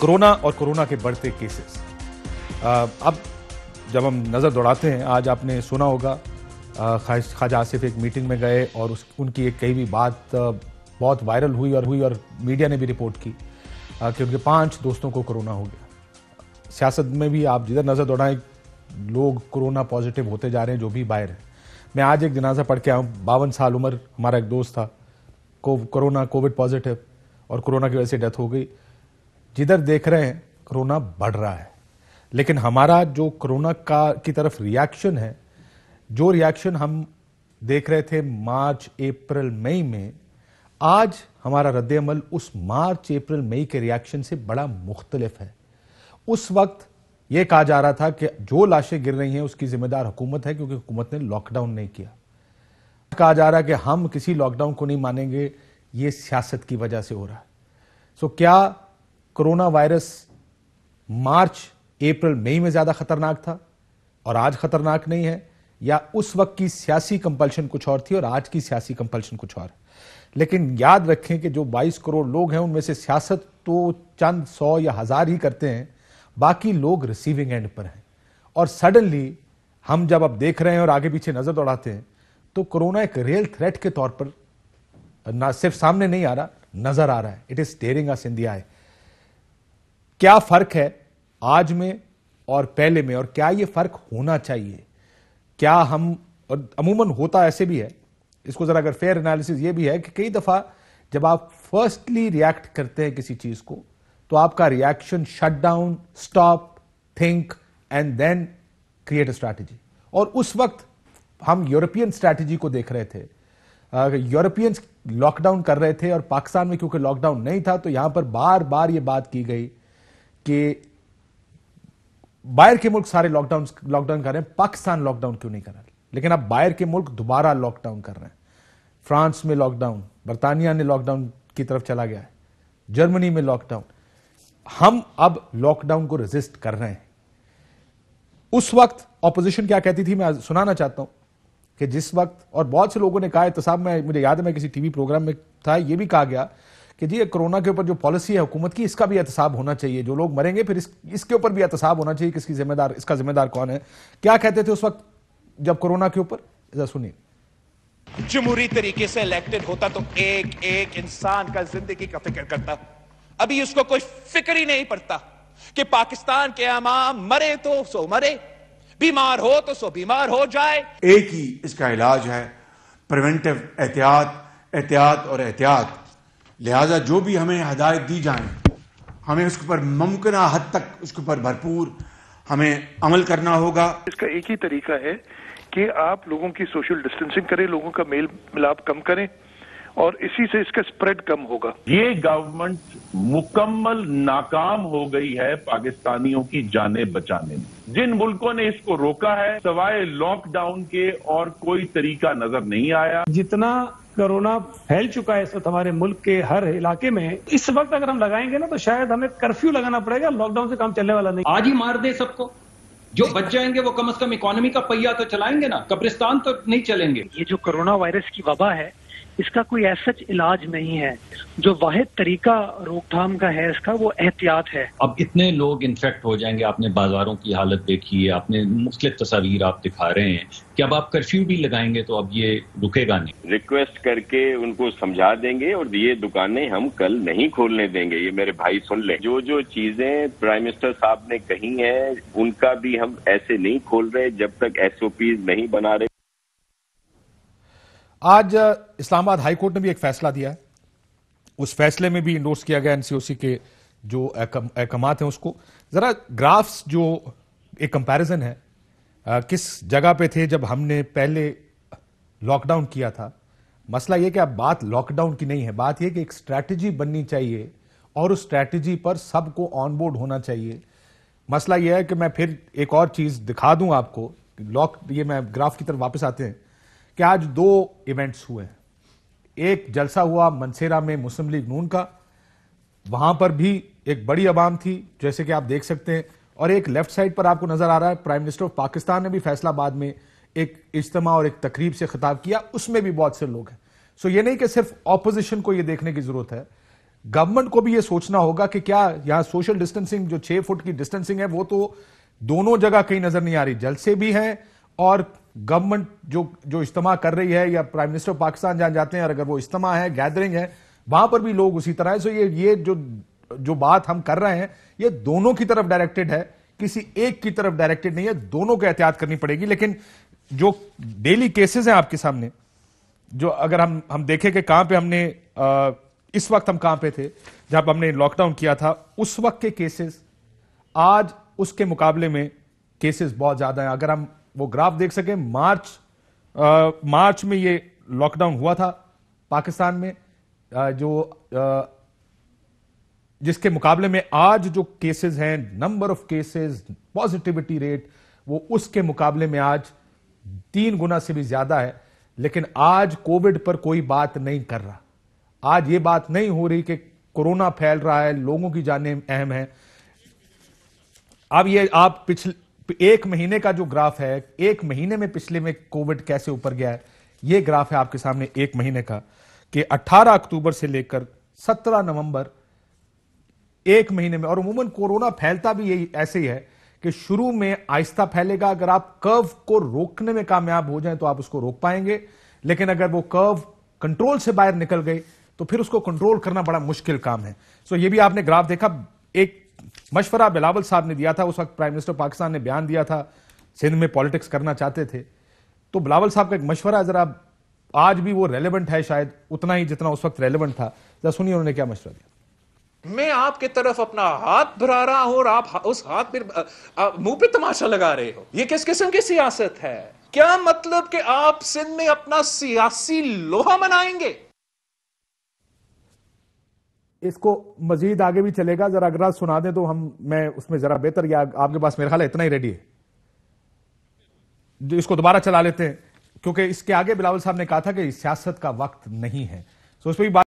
Corona और corona के बढ़ते केसेस। अब जब हम नज़र दौड़ाते हैं, आज आपने सुना होगा ख्वाजा आसिफ एक मीटिंग में गए और उनकी एक कही भी बात बहुत वायरल हुई और मीडिया ने भी रिपोर्ट की कि उनके 5 दोस्तों को कोरोना हो गया। सियासत में भी आप जिधर नज़र दौड़ाएं लोग कोरोना पॉजिटिव होते जा रहे हैं, जो भी बाहर है। मैं आज एक जनाजा पढ़ के आया हूँ, 52 साल उम्र, हमारा एक दोस्त था, कोविड पॉजिटिव और कोरोना की वजह से डेथ हो गई। जिधर देख रहे हैं कोरोना बढ़ रहा है, लेकिन हमारा जो कोरोना की तरफ रिएक्शन है, जो रिएक्शन हम देख रहे थे मार्च अप्रैल मई में, आज हमारा रद्द अमल उस मार्च अप्रैल मई के रिएक्शन से बड़ा मुख्तलिफ है। उस वक्त यह कहा जा रहा था कि जो लाशें गिर रही हैं उसकी जिम्मेदार हुकूमत है, क्योंकि हुकूमत ने लॉकडाउन नहीं किया। कहा जा रहा है कि हम किसी लॉकडाउन को नहीं मानेंगे, ये सियासत की वजह से हो रहा है। सो क्या कोरोना वायरस मार्च अप्रैल मई में ज्यादा खतरनाक था और आज खतरनाक नहीं है, या उस वक्त की सियासी कंपल्शन कुछ और थी और आज की सियासी कंपल्शन कुछ और है? लेकिन याद रखें कि जो 22 करोड़ लोग हैं उनमें से सियासत तो चंद 100 या 1000 ही करते हैं, बाकी लोग रिसीविंग एंड पर हैं। और सडनली हम जब अब देख रहे हैं और आगे पीछे नजर दौड़ाते हैं तो कोरोना एक रियल थ्रेट के तौर पर ना सिर्फ सामने नहीं आ रहा, नजर आ रहा है। It is staring us in the eye. क्या फर्क है आज में और पहले में, और क्या यह फर्क होना चाहिए? क्या हम, और अमूमन होता ऐसे भी है, इसको जरा अगर फेयर एनालिसिस ये भी है कि कई दफा जब आप फर्स्टली रिएक्ट करते हैं किसी चीज को तो आपका reaction shut down, stop, think and then create a strategy. और उस वक्त हम यूरोपियन स्ट्रैटेजी को देख रहे थे। यूरोपियंस लॉकडाउन कर रहे थे और पाकिस्तान में क्योंकि लॉकडाउन नहीं था तो यहां पर बार बार यह बात की गई कि बाहर के मुल्क सारे लॉकडाउन कर रहे हैं, पाकिस्तान लॉकडाउन क्यों नहीं कर रहा? लेकिन अब बाहर के मुल्क दोबारा लॉकडाउन कर रहे हैं। फ्रांस में लॉकडाउन, बर्तानिया ने लॉकडाउन की तरफ चला गया है, जर्मनी में लॉकडाउन। हम अब लॉकडाउन को रेजिस्ट कर रहे हैं। उस वक्त ऑपोजिशन क्या कहती थी, मैं सुनाना चाहता हूं कि जिस वक्त, और बहुत से लोगों ने कहा, एहतसाब में मुझे याद है मैं किसी टीवी प्रोग्राम में था, यह भी कहा गया कि जी कोरोना के ऊपर जो पॉलिसी है हुकूमत की, इसका भी एहतसाब होना चाहिए। जो लोग मरेंगे फिर इसके ऊपर भी एहतसाब होना चाहिए, किसकी जिम्मेदार, इसका जिम्मेदार कौन है। क्या कहते थे उस वक्त जब कोरोना के ऊपर? जरा सुनिए। जमहूरी तरीके से इलेक्टेड होता तो एक एक इंसान का जिंदगी का फिक्र करता। अभी उसको कोई फिक्र ही नहीं पड़ता कि पाकिस्तान के अवाम मरे तो सो मरे, बीमार हो तो सो बीमार हो जाए। एक ही इसका इलाज है, प्रिवेंटिव एहतियात, एहतियात और एहतियात। लिहाजा जो भी हमें हदायत दी जाए, हमें उसके ऊपर मुमकिन हद तक उसके ऊपर भरपूर हमें अमल करना होगा। इसका एक ही तरीका है कि आप लोगों की सोशल डिस्टेंसिंग करें, लोगों का मेल मिलाप कम करें, और इसी से इसका स्प्रेड कम होगा। ये गवर्नमेंट मुकम्मल नाकाम हो गई है पाकिस्तानियों की जानें बचाने में। जिन मुल्कों ने इसको रोका है, सवाए लॉकडाउन के और कोई तरीका नजर नहीं आया। जितना कोरोना फैल चुका है इस वक्त हमारे मुल्क के हर इलाके में, इस वक्त अगर हम लगाएंगे ना तो शायद हमें कर्फ्यू लगाना पड़ेगा। लॉकडाउन से काम चलने वाला नहीं। आज ही मार दे सबको, जो बच जाएंगे वो कम से कम इकोनॉमी का पहिया तो चलाएंगे ना, कब्रिस्तान तो नहीं चलेंगे। ये जो कोरोना वायरस की वबा है, इसका कोई ऐसा इलाज नहीं है। जो वाहिद तरीका रोकथाम का है इसका, वो एहतियात है। अब इतने लोग इन्फेक्ट हो जाएंगे, आपने बाजारों की हालत देखी है, आपने मुख्तलिफ तस्वीर आप दिखा रहे हैं कि अब आप कर्फ्यू भी लगाएंगे तो अब ये रुकेगा नहीं। रिक्वेस्ट करके उनको समझा देंगे और ये दुकानें हम कल नहीं खोलने देंगे। ये मेरे भाई सुन लें, जो जो चीजें प्राइम मिनिस्टर साहब ने कही हैं उनका भी हम ऐसे नहीं खोल रहे जब तक SOP नहीं बना रहे। आज इस्लामाबाद हाई कोर्ट ने भी एक फैसला दिया है। उस फैसले में भी इंडोर्स किया गया NCOC के जो अहकामात हैं उसको। जरा ग्राफ्स जो एक कंपैरिजन है, किस जगह पे थे जब हमने पहले लॉकडाउन किया था। मसला यह कि अब बात लॉकडाउन की नहीं है, बात यह कि एक स्ट्रैटेजी बननी चाहिए और उस स्ट्रैटेजी पर सबको ऑन बोर्ड होना चाहिए। मसला यह है कि मैं फिर एक और चीज दिखा दूं आपको। ये मैं ग्राफ की तरफ वापस आते हैं कि आज 2 इवेंट्स हुए हैं। एक जलसा हुआ मनसेरा में मुस्लिम लीग नून का, वहां पर भी एक बड़ी आवाम थी जैसे कि आप देख सकते हैं, और एक लेफ्ट साइड पर आपको नजर आ रहा है प्राइम मिनिस्टर ऑफ पाकिस्तान ने भी फैसलाबाद में एक इज्तिमा और एक तकरीब से खिताब किया, उसमें भी बहुत से लोग हैं। सो ये नहीं कि सिर्फ ऑपोजिशन को ये देखने की जरूरत है, گورنمنٹ کو بھی یہ سوچنا ہوگا کہ کیا یہاں سوشل ڈسٹنسنگ جو 6 فٹ کی ڈسٹنسنگ ہے وہ تو دونوں جگہ کہیں نظر نہیں آ رہی، جلسے بھی ہیں اور گورنمنٹ جو اجتماع کر رہی ہے یا پرائم منسٹر پاکستان جہاں جاتے ہیں اور اگر وہ اجتماع ہے گیدرنگ ہے وہاں پر بھی لوگ اسی طرح ہے. سو یہ جو بات ہم کر رہے ہیں یہ دونوں کی طرف ڈائریکٹڈ ہے، کسی ایک کی طرف ڈائریکٹڈ نہیں ہے، دونوں کو احتیاط کرنی پڑے گی. لیکن جو ڈیلی کیسز ہیں آپ کے سامنے، جو اگر ہم دیکھیں کہ کہاں پہ ہم نے اس وقت ہم کہاں پہ تھے جب ہم نے لاک ڈاؤن کیا تھا، اس وقت کے کیسز آج اس کے مقابلے میں کیسز بہت زیادہ ہیں. اگر ہم وہ گراف دیکھ سکیں، مارچ میں یہ لاک ڈاؤن ہوا تھا پاکستان میں، جس کے مقابلے میں آج جو کیسز ہیں، number of cases, positivity rate, وہ اس کے مقابلے میں آج 3 گنا سے بھی زیادہ ہے. لیکن آج کووڈ پر کوئی بات نہیں کر رہا، آج یہ بات نہیں ہو رہی کہ کورونا پھیل رہا ہے، لوگوں کی جانیں اہم ہیں. اب یہ آپ پچھلے 1 مہینے کا جو گراف ہے، 1 مہینے میں پچھلے میں کووڈ کیسے اوپر گیا ہے، یہ گراف ہے آپ کے سامنے 1 مہینے کا، کہ 18 اکتوبر سے لے کر 17 نومبر 1 مہینے میں. اور عموماً کورونا پھیلتا بھی یہی ایسے ہی ہے کہ شروع میں آہستہ پھیلے گا، اگر آپ کرو کو روکنے میں کامیاب ہو جائیں تو آپ اس کو روک پائیں گے، لیکن اگر وہ کرو کنٹرول سے باہر نکل گئی تو پھر اس کو کنٹرول کرنا بڑا مشکل کام ہے. سو یہ بھی آپ نے گراف دیکھا. ایک مشورہ بلاول صاحب نے دیا تھا، اس وقت پرائم منسٹر پاکستان نے بیان دیا تھا، سندھ میں پالیٹکس کرنا چاہتے تھے، تو بلاول صاحب کا ایک مشورہ ہے، ذرا آج بھی وہ ریلیونٹ ہے شاید اتنا ہی جتنا اس وقت ریلیونٹ تھا. ذرا سنیے انہوں نے کیا مشورہ دیا. میں آپ کی طرف اپنا ہاتھ بڑھا رہا ہوں اور آپ اس ہاتھ پہ منہ پہ تماشا لگا رہے ہو. یہ کس قسم کی سیاست ہے؟ کیا مطلب کہ آپ سندھ میں اپنا سیاسی لوہا منائیں گے؟ اس کو مزید آگے بھی چلے گا، ذرا اگر سنا دیں تو میں اس میں ذرا بہتر، یا آپ کے پاس میرے خیال ہے اتنا ہی ریڈی ہے، اس کو دوبارہ چلا لیتے ہیں کیونکہ اس کے آگے بلاول صاحب نے کہا تھا کہ سیاست کا وقت نہیں ہے. سو اس پہ بھی بات